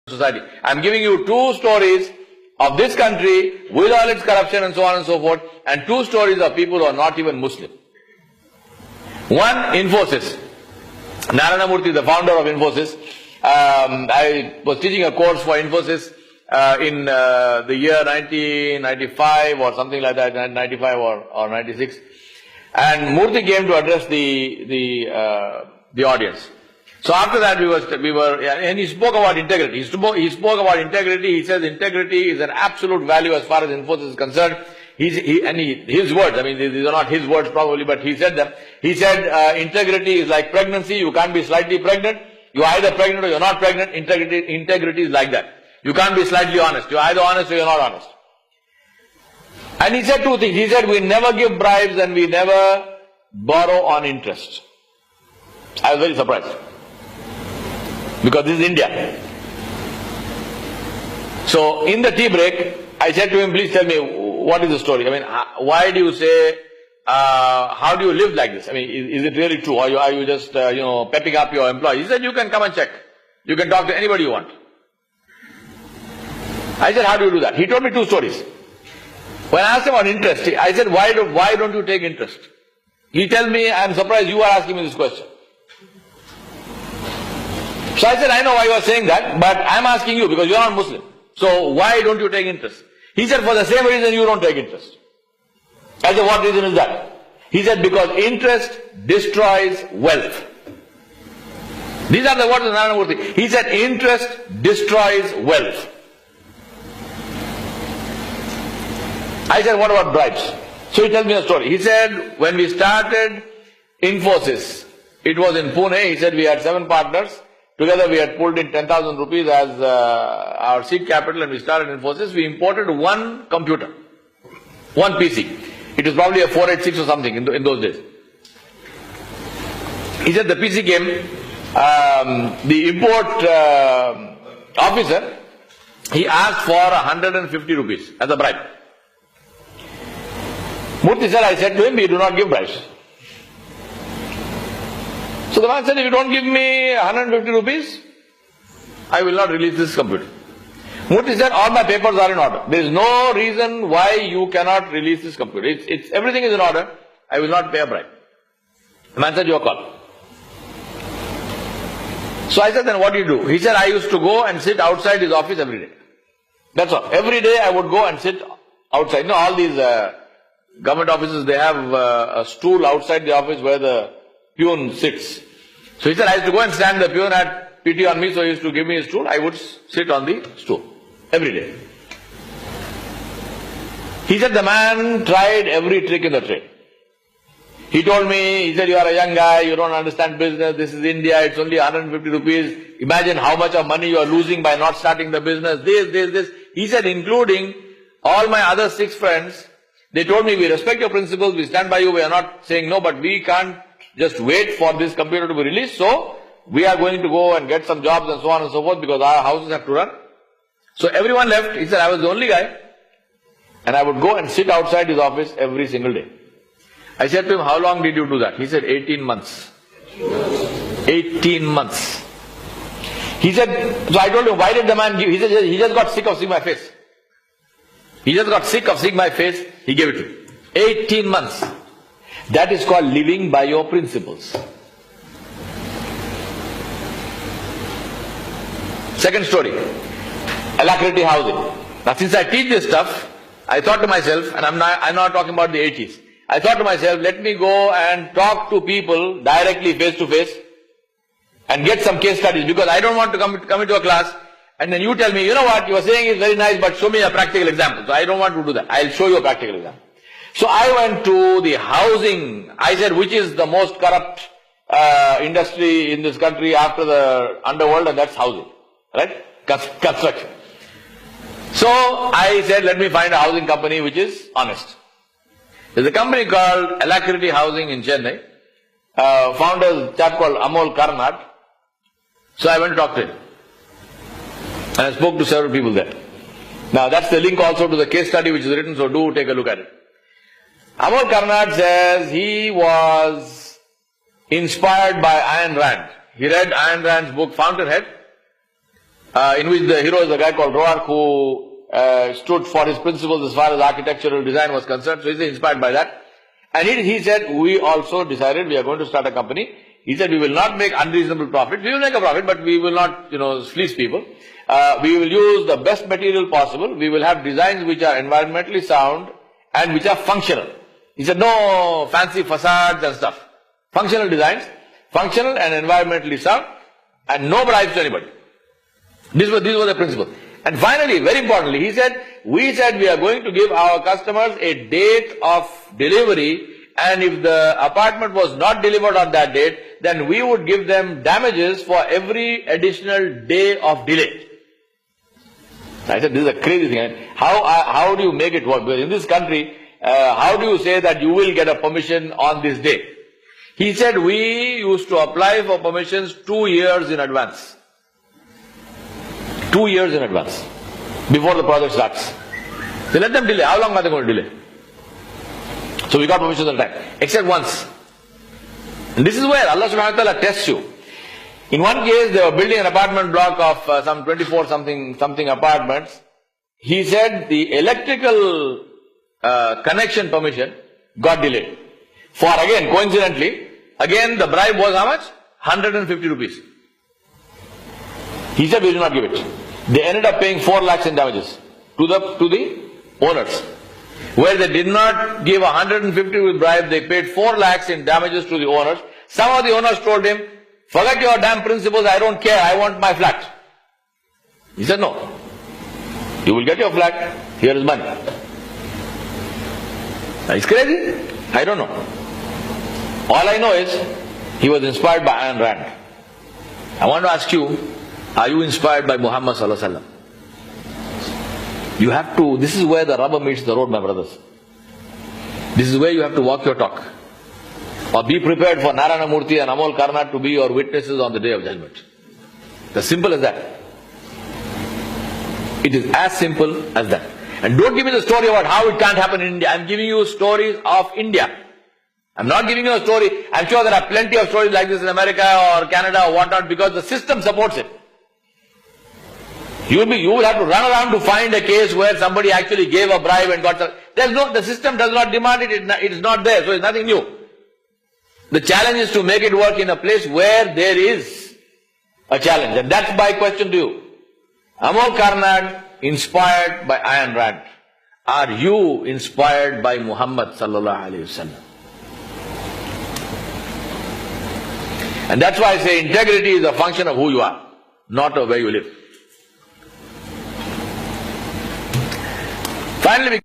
society. I'm giving you two stories of this country with all its corruption and so on and so forth, and two stories of people who are not even Muslim. One, Infosys. Narayana Murthy, the founder of Infosys. I was teaching a course for Infosys in the year 1995 or something like that, 1995 or 96. And Murthy came to address the audience. So after that we were, and he spoke about integrity. He spoke about integrity. He says integrity is an absolute value as far as Infosys is concerned. His words, I mean, these are not his words probably, but he said them. He said, integrity is like pregnancy. You can't be slightly pregnant. You're either pregnant or you're not pregnant. Integrity is like that. You can't be slightly honest. You're either honest or you're not honest. And he said two things. He said, we never give bribes and we never borrow on interest. I was very surprised. Because this is India. So in the tea break, I said to him, please tell me, what is the story? I mean, why do you say, how do you live like this? I mean, is it really true? Or are you just, pepping up your employees? He said, you can come and check. You can talk to anybody you want. I said, how do you do that? He told me two stories. When I asked him about interest, I said, why don't you take interest? He tells me, I'm surprised you are asking me this question. So I said, I know why you are saying that, but I'm asking you because you are not Muslim. So why don't you take interest? He said, for the same reason you don't take interest. I said, what reason is that? He said, because interest destroys wealth. These are the words of Narayana Murthy. He said, interest destroys wealth. I said, what about bribes? So he tells me a story. He said, when we started Infosys, it was in Pune. He said, we had 7 partners. Together we had pulled in 10,000 rupees as our seed capital, and we started Infosys. We imported one computer, one PC. It was probably a 486 or something in those days. He said the PC came, the import officer, he asked for 150 rupees as a bribe. Murthy said, I said to him, we do not give bribes. So the man said, if you don't give me 150 rupees, I will not release this computer. Murthy said, all my papers are in order. There is no reason why you cannot release this computer. Everything is in order. I will not pay a bribe. The man said, your call. So I said, then what do you do? He said, I used to go and sit outside his office every day. That's all. Every day I would go and sit outside. You know, all these government offices, they have a stool outside the office where the peon sits. So he said, I used to go and stand. The peon had pity on me, so he used to give me a stool. I would sit on the stool every day. He said, the man tried every trick in the trade. He told me, he said, you are a young guy, you don't understand business, this is India, it's only 150 rupees. Imagine how much of money you are losing by not starting the business, this. He said, including all my other 6 friends, they told me, we respect your principles, we stand by you, we are not saying no, but we can't just wait for this computer to be released, so we are going to go and get some jobs and so on and so forth because our houses have to run. So everyone left. He said, I was the only guy, and I would go and sit outside his office every single day. I said to him, how long did you do that? He said, 18 months. 18 months. He said, so I told him, why did the man give? He said, he just got sick of seeing my face. He just got sick of seeing my face, he gave it to me. 18 months. That is called living by your principles. Second story, Alacrity Housing. Now since I teach this stuff, I thought to myself, and I'm not talking about the 80s, I thought to myself, let me go and talk to people directly face to face and get some case studies, because I don't want to come into a class and then you tell me, you know what, you are saying is very nice, but show me a practical example. So I don't want to do that. I'll show you a practical example. So I went to the housing. I said, which is the most corrupt industry in this country after the underworld, and that's housing, right? Construction. So I said, let me find a housing company which is honest. There's a company called Alacrity Housing in Chennai. Founder, a chap called Amol Karnad. So I went to talk to him. And I spoke to several people there. Now that's the link also to the case study which is written, so do take a look at it. Amol Karnad says he was inspired by Ayn Rand. He read Ayn Rand's book Fountainhead, in which the hero is a guy called Roark who stood for his principles as far as architectural design was concerned. So he's inspired by that. And he said, we also decided we are going to start a company. He said, we will not make unreasonable profit. We will make a profit, but we will not, fleece people. We will use the best material possible. We will have designs which are environmentally sound and which are functional. He said, no fancy facades and stuff. Functional designs, functional and environmentally sound, and no bribes to anybody. These were the principles. And finally, very importantly, we said we are going to give our customers a date of delivery, and if the apartment was not delivered on that date, then we would give them damages for every additional day of delay. I said, this is a crazy thing. How do you make it work? Because in this country, how do you say that you will get a permission on this day? He said, we used to apply for permissions 2 years in advance. 2 years in advance, before the project starts. So let them delay. How long are they going to delay? So we got permission on time, except once. And this is where Allah subhanahu wa ta'ala tests you. In one case, they were building an apartment block of some 24 something apartments. He said the electrical connection permission got delayed. For again, coincidentally, again the bribe was how much? 150 rupees. He said, we do not give it. They ended up paying 4 lakhs in damages to the owners. Where they did not give 150 with bribe, they paid 4 lakhs in damages to the owners. Some of the owners told him, forget your damn principles, I don't care, I want my flat. He said, no. You will get your flat, here is money. It's crazy? I don't know. All I know is, he was inspired by Ayn Rand. I want to ask you, are you inspired by Muhammad Sallallahu Alaihi Wasallam? You have to, this is where the rubber meets the road, my brothers. This is where you have to walk your talk. Or be prepared for Narayana Murthy and Amol Karnad to be your witnesses on the day of judgment. As simple as that. It is as simple as that. And don't give me the story about how it can't happen in India. I'm giving you stories of India. I'm not giving you a story. I'm sure there are plenty of stories like this in America or Canada or whatnot, because the system supports it. You will have to run around to find a case where somebody actually gave a bribe and got the system does not demand it, it is not there, so it's nothing new. The challenge is to make it work in a place where there is a challenge, and that's my question to you. Amol Karnad, inspired by Ayn Rand. Are you inspired by Muhammad Sallallahu Alaihi Wasallam? And that's why I say integrity is a function of who you are, not of where you live. Finally,